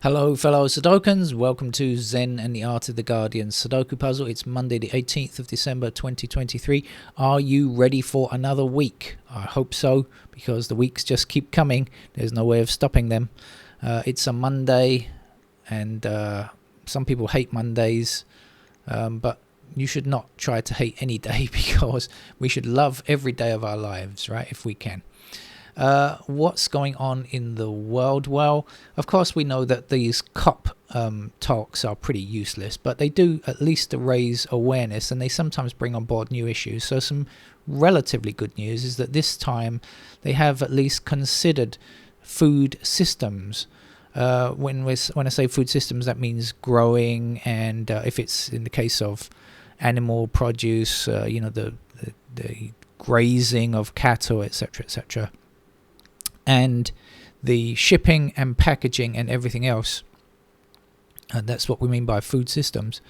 Hello fellow Sudokans, welcome to Zen and the Art of the Guardian Sudoku Puzzle. It's Monday the 18th of December 2023. Are you ready for another week? I hope so, because the weeks just keep coming. There's no way of stopping them. It's a Monday, and some people hate Mondays, but you should not try to hate any day, because we should love every day of our lives, right, if we can. What's going on in the world? Well, of course we know that these COP talks are pretty useless, but they do at least raise awareness, and they sometimes bring on board new issues. So some relatively good news is that this time they have at least considered food systems. When I say food systems, that means growing, and if it's in the case of animal produce, the grazing of cattle, etc., etc., and the shipping and packaging and everything else. And that's what we mean by food systems.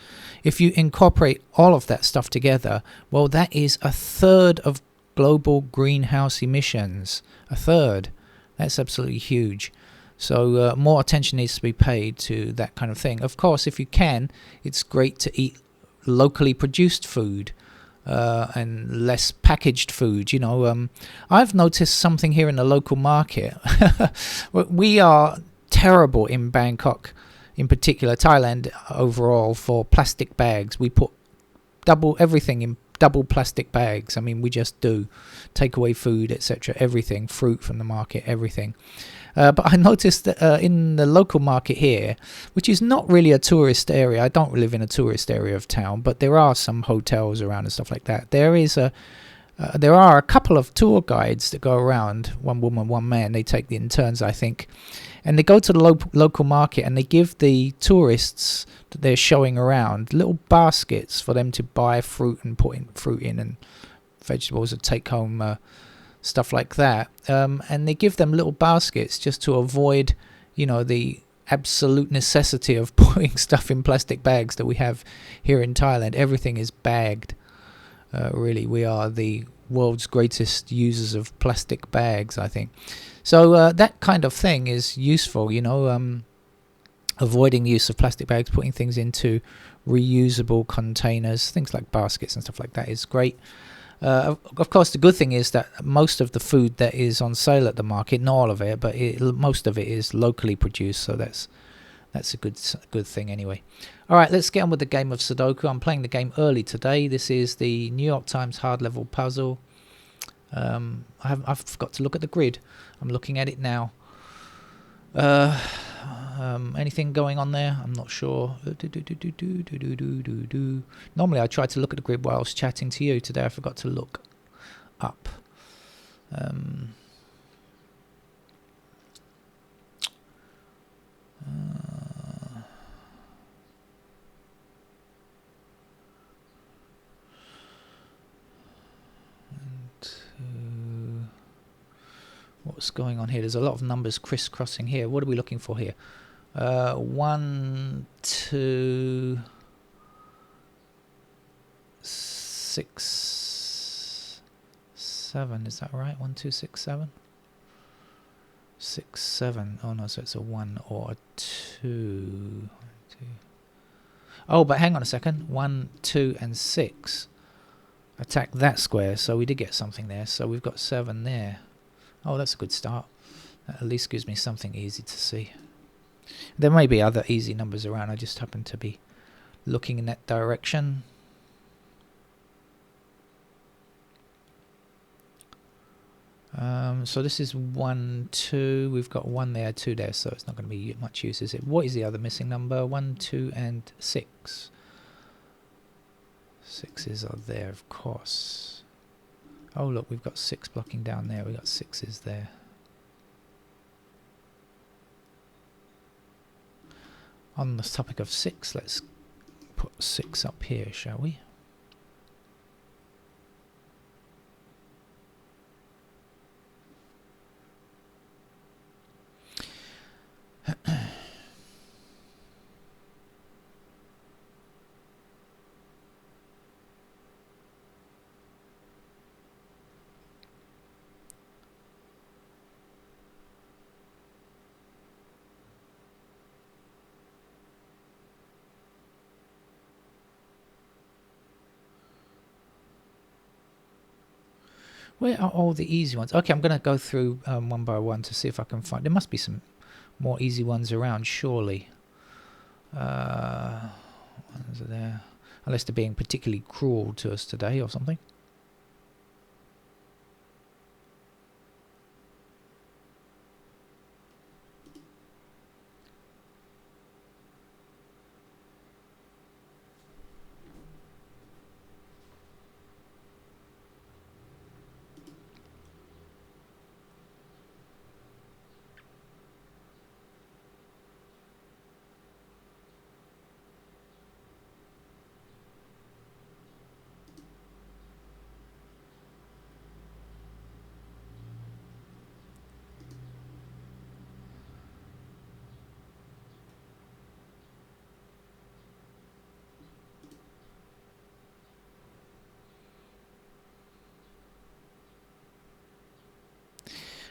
If you incorporate all of that stuff together, well, that is a third of global greenhouse emissions. A third. That's absolutely huge. So more attention needs to be paid to that kind of thing. Of course, if you can, it's great to eat locally produced food. And less packaged food, I've noticed something here in the local market. We are terrible in Bangkok, in particular Thailand overall, for plastic bags. We put everything in double plastic bags. I mean, we just do takeaway food, etc., everything, fruit from the market, everything. But I noticed that in the local market here, which is not really a tourist area, I don't live in a tourist area of town, but there are some hotels around and stuff like that. There are a couple of tour guides that go around, one woman, one man. They take the in turns, I think, and they go to the local market and they give the tourists that they're showing around little baskets for them to buy fruit and put fruit in, and vegetables to take home. Stuff like that, and they give them little baskets just to avoid, the absolute necessity of putting stuff in plastic bags that we have here in Thailand. Everything is bagged. Really, we are the world's greatest users of plastic bags, I think. So that kind of thing is useful, avoiding the use of plastic bags, putting things into reusable containers, things like baskets and stuff like that is great. Of course, the good thing is that most of the food that is on sale at the market, not all of it, but most of it is locally produced, so that's a good thing anyway. All right, let's get on with the game of Sudoku. I'm playing the game early today. This is the New York Times hard level puzzle. I forgot to look at the grid. I'm looking at it now. Anything going on there? I'm not sure. Normally I try to look at the grid while I was chatting to you. Today I forgot to look up. What's going on here? There's a lot of numbers crisscrossing here. What are we looking for here? 1, 2, 6, 7. Is that right? 1, 2, 6, 7. 6, 7. Oh no, so it's a 1 or a 2. Oh, but hang on a second. 1, 2, and 6. Attack that square. So we did get something there. So we've got 7 there. Oh, that's a good start. That at least gives me something easy to see. There may be other easy numbers around. I just happen to be looking in that direction. So this is 1, 2. We've got 1 there, 2 there, so it's not going to be much use, is it? What is the other missing number? 1, 2, and 6. 6s are there, of course. Oh, look, we've got 6 blocking down there. We've got 6s there. On the topic of 6, let's put 6 up here, shall we? Where are all the easy ones? Okay, I'm going to go through one by one to see if I can find... There must be some more easy ones around, surely. Ones are there. Unless they're being particularly cruel to us today or something.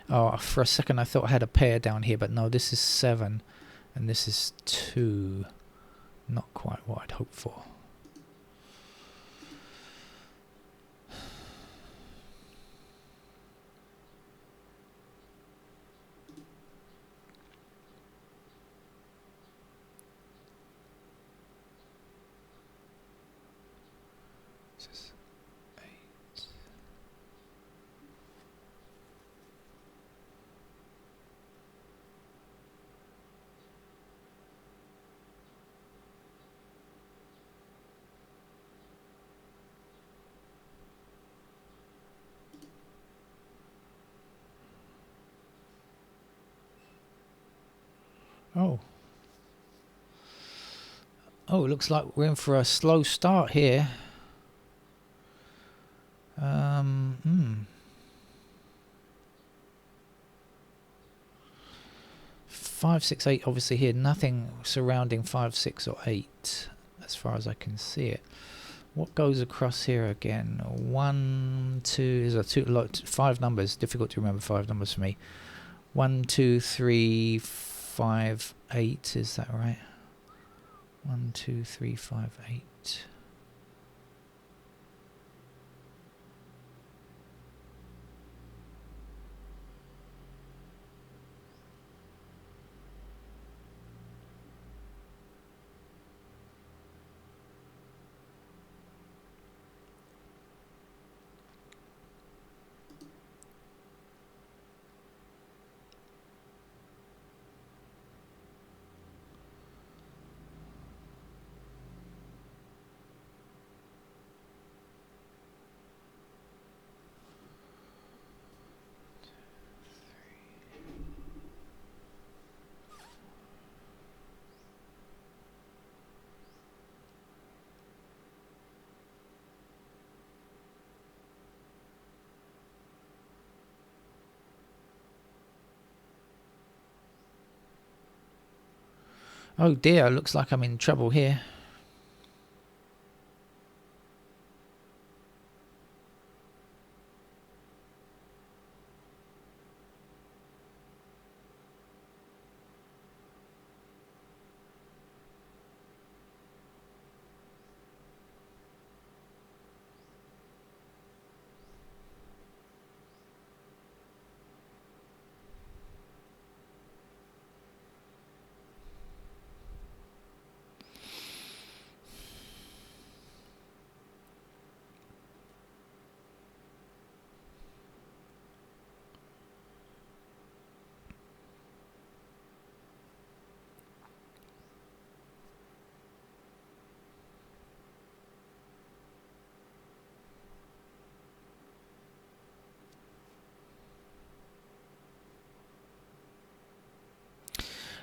Oh, for a second I thought I had a pair down here, but no, this is 7 and this is 2. Not quite what I'd hoped for. This is 8. Oh. Oh, it looks like we're in for a slow start here. 5, 6, 8, obviously here. Nothing surrounding 5, 6 or 8 as far as I can see it. What goes across here again? 1, 2, is a 5 numbers. Difficult to remember 5 numbers for me. 1, 2, 3, 5, 8. Is that right? 1, 2, 3, 5, 8. Oh dear, looks like I'm in trouble here.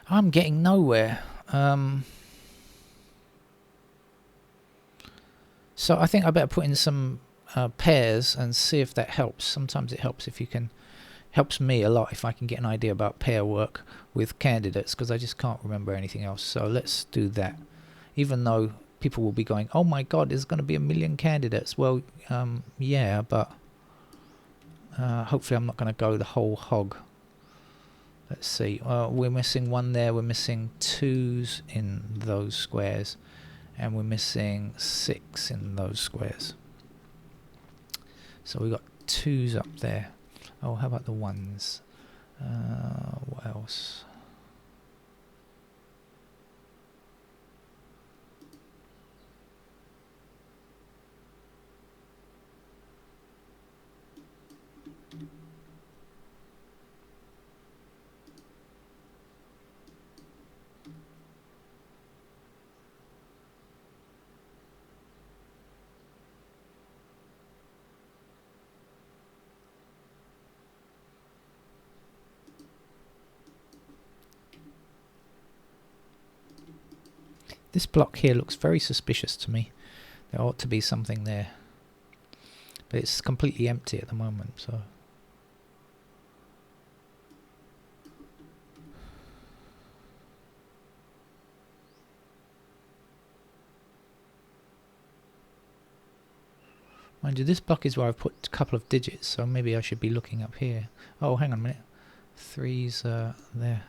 I'm getting nowhere. So I think I better put in some pairs and see if that helps. Sometimes it helps if you can. Helps me a lot if I can get an idea about pair work with candidates, because I just can't remember anything else. So let's do that. Even though people will be going, oh my god, there's going to be a million candidates. Well, yeah, but hopefully I'm not going to go the whole hog. Let's see, we're missing 1 there, we're missing 2s in those squares, and we're missing 6 in those squares. So we've got 2s up there. Oh, how about the 1s? What else? This block here looks very suspicious to me. There ought to be something there. But it's completely empty at the moment, so... Mind you, this block is where I've put a couple of digits, so maybe I should be looking up here. Oh, hang on a minute. 3's there.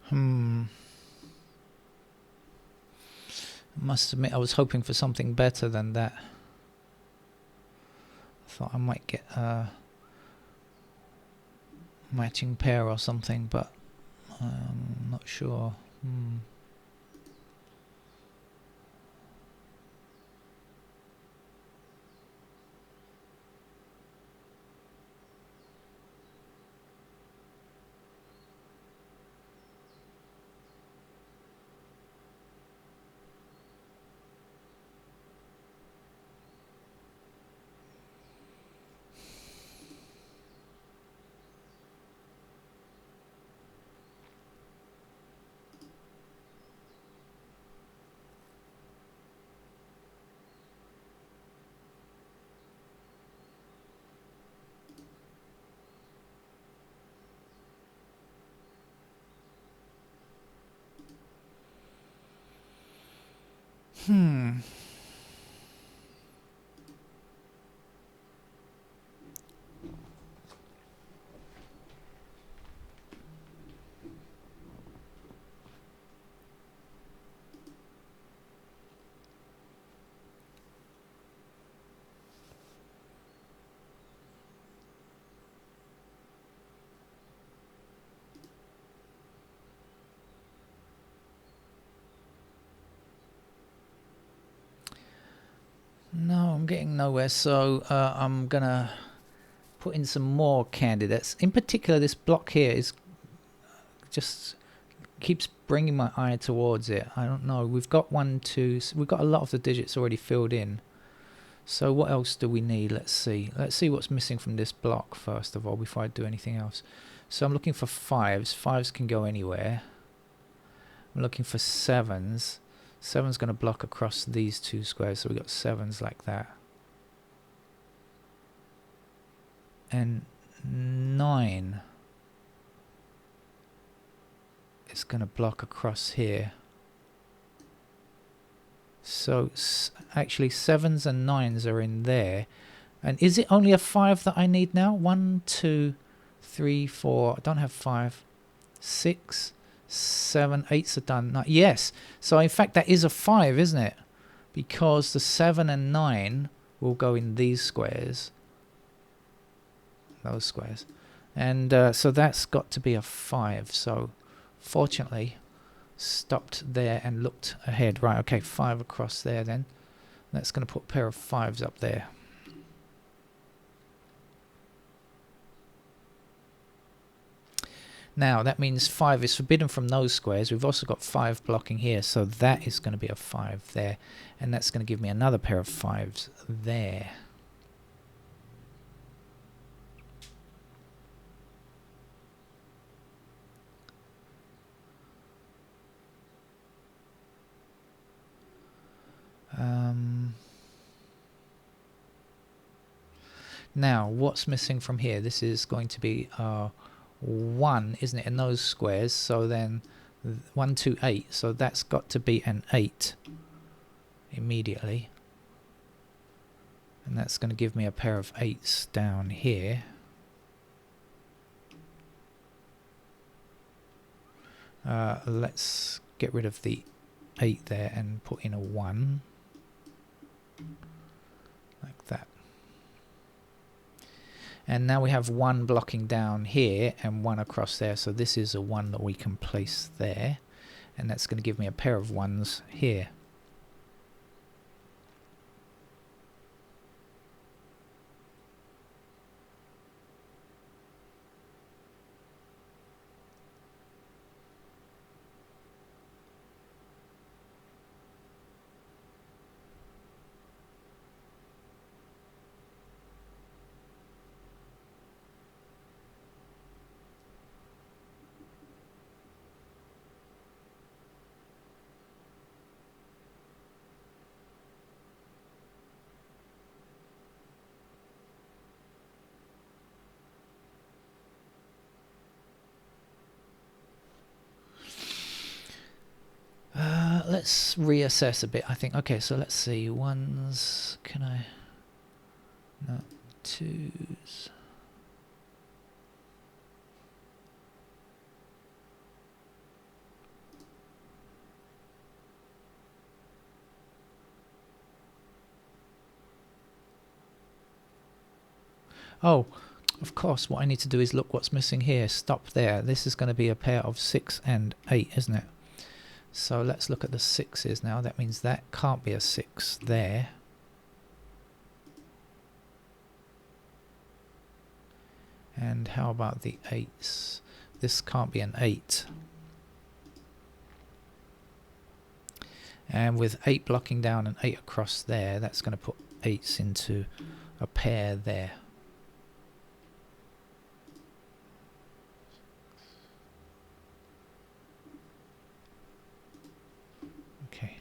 I must admit, I was hoping for something better than that. I thought I might get a matching pair or something, but I'm not sure. No, I'm getting nowhere, so I'm gonna put in some more candidates. In particular, this block here is just keeps bringing my eye towards it. I don't know. We've got 1, 2. We've got a lot of the digits already filled in. So what else do we need? Let's see. Let's see what's missing from this block first of all before I do anything else. So I'm looking for 5s. 5s can go anywhere. I'm looking for 7s. 7's going to block across these 2 squares, so we've got 7s like that. And 9 is going to block across here. So actually 7s and 9s are in there. And is it only a 5 that I need now? 1, 2, 3, 4. I don't have 5. 6, 7, 8s are done. No, yes. So in fact that is a 5, isn't it? Because the 7 and 9 will go in these squares. Those squares. And so that's got to be a 5. So fortunately stopped there and looked ahead. Right, okay, 5 across there then. That's going to put a pair of 5s up there. Now that means 5 is forbidden from those squares. We've also got 5 blocking here, so that is going to be a 5 there, and that's going to give me another pair of 5s there. Now what's missing from here? This is going to be 1, isn't it, in those squares? So then 1, 2, 8, so that's got to be an 8 immediately, and that's going to give me a pair of 8s down here. Let's get rid of the 8 there and put in a 1 like that. And now we have 1 blocking down here and 1 across there, so this is a 1 that we can place there, and that's going to give me a pair of 1s here. Let's reassess a bit, I think. Okay, so let's see. 1s, can I? No, 2s. Oh, of course, what I need to do is look what's missing here. Stop there. This is going to be a pair of 6 and 8, isn't it? So let's look at the 6s now. That means that can't be a 6 there. And how about the 8s? This can't be an 8. And with 8 blocking down and 8 across there, that's going to put 8s into a pair there. Okay.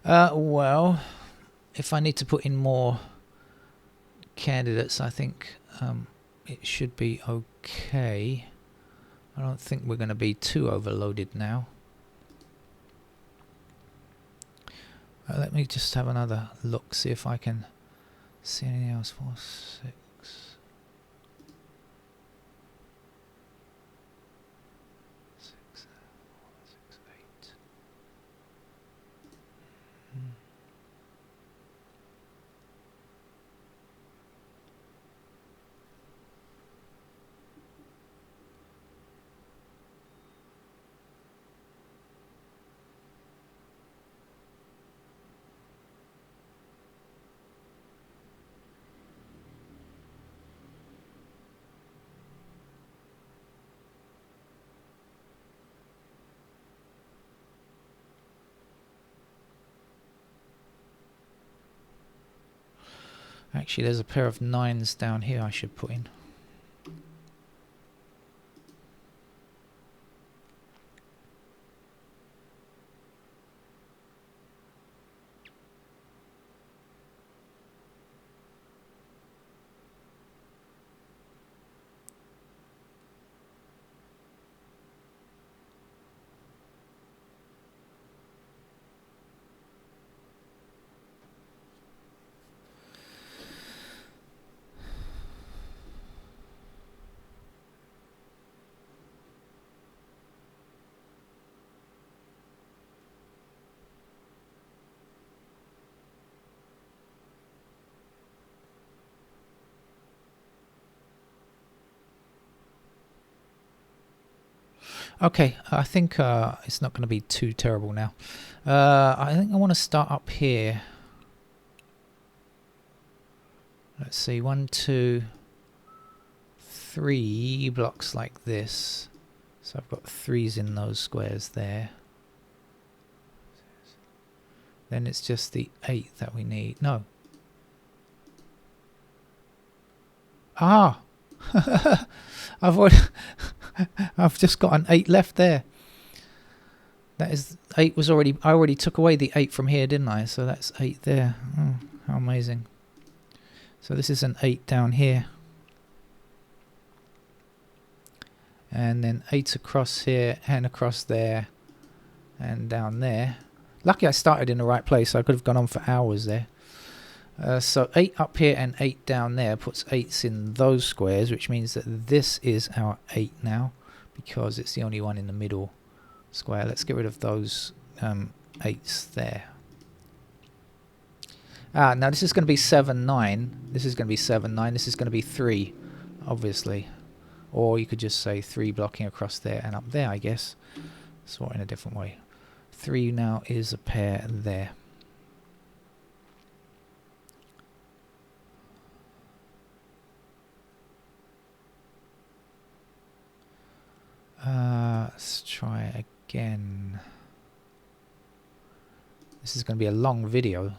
Well, if I need to put in more candidates, I think it should be okay. I don't think we're going to be too overloaded now. Let me just have another look, see if I can see anything else. 4, 6. Actually, there's a pair of 9s down here I should put in. Okay, I think it's not going to be too terrible now. I think I want to start up here. Let's see, 1, 2, 3 blocks like this. So I've got 3s in those squares there. Then it's just the 8 that we need. No. Ah! I've just got an 8 left there. That is 8 was already. I already took away the 8 from here, didn't I? So that's 8 there. Oh, how amazing! So this is an 8 down here, and then 8 across here and across there, and down there. Lucky I started in the right place. I could have gone on for hours there. So 8 up here and 8 down there puts 8s in those squares, which means that this is our 8 now, because it's the only one in the middle square. Let's get rid of those 8s there. Now this is going to be 7, 9. This is going to be 7, 9. This is going to be 3, obviously. Or you could just say 3 blocking across there and up there, I guess. Sort in a different way. 3 now is a pair there. Let's try again. This is going to be a long video.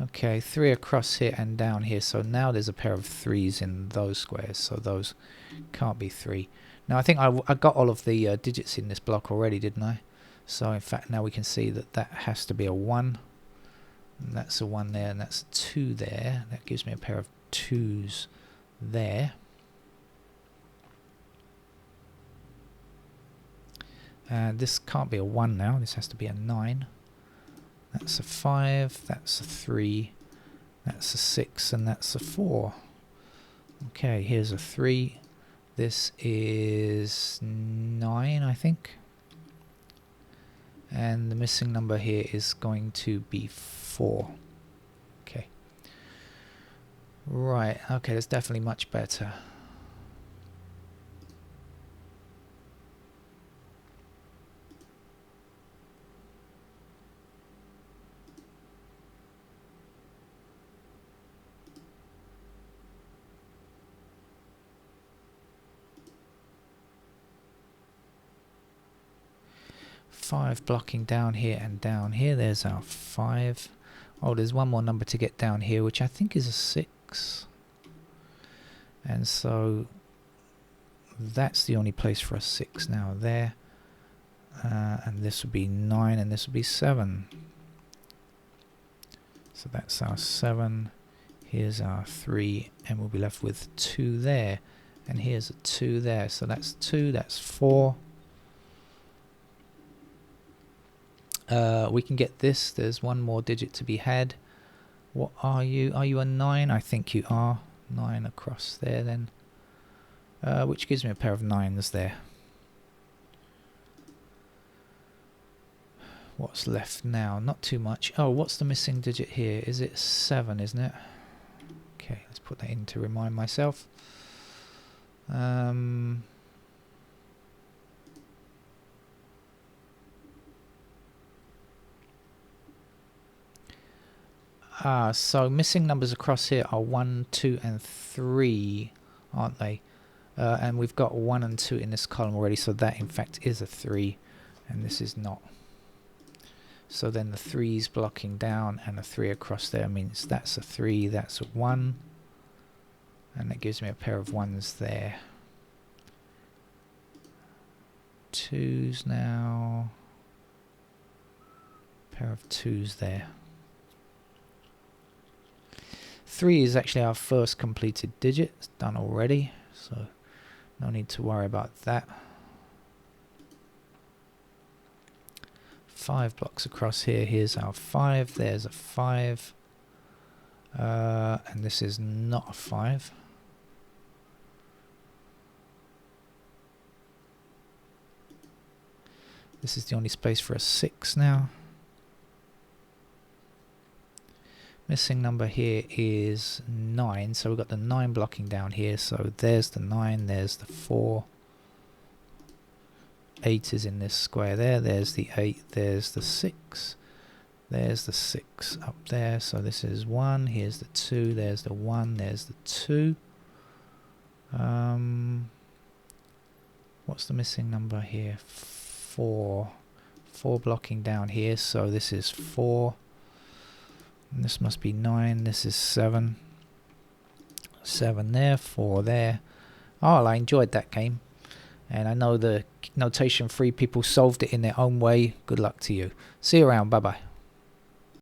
Okay, 3 across here and down here. So now there's a pair of 3s in those squares. So those can't be 3. Now I think I got all of the digits in this block already, didn't I? So in fact now we can see that that has to be a 1. And that's a 1 there, and that's a 2 there. That gives me a pair of 2s there. And this can't be a 1 now. This has to be a 9. That's a 5. That's a 3. That's a 6. And that's a 4. Okay, here's a 3. This is 9, I think. And the missing number here is going to be 4. Okay. Right, okay, that's definitely much better. Five blocking down here and down here. There's our 5. Oh, there's one more number to get down here, which I think is a 6. And so that's the only place for a 6 now there. And this would be 9 and this would be 7. So that's our 7. Here's our 3. And we'll be left with 2 there. And here's a 2 there. So that's 2. That's 4. We can get this. There's one more digit to be had. What are you? Are you a 9? I think you are. 9 across there then. Which gives me a pair of 9s there. What's left now? Not too much. Oh, what's the missing digit here? Is it 7, isn't it? Okay, let's put that in to remind myself. So missing numbers across here are 1, 2 and 3, aren't they? And we've got 1 and 2 in this column already, so that in fact is a 3, and this is not. So then the 3's blocking down, and a 3 across there means that's a 3, that's a 1, and that gives me a pair of 1s there. 2s now, pair of 2s there. 3 is actually our first completed digit. It's done already, so no need to worry about that. 5 blocks across here. Here's our 5. There's a 5. And this is not a 5. This is the only space for a 6 now. Missing number here is 9, so we've got the 9 blocking down here, so there's the 9, there's the 4. 8 is in this square there, there's the 8, there's the 6. There's the 6 up there, so this is 1, here's the 2, there's the 1, there's the 2. What's the missing number here? 4. 4 blocking down here, so this is 4. And this must be 9, this is 7. 7 there, 4 there. Oh, I enjoyed that game. And I know the notation free people solved it in their own way. Good luck to you. See you around. Bye bye.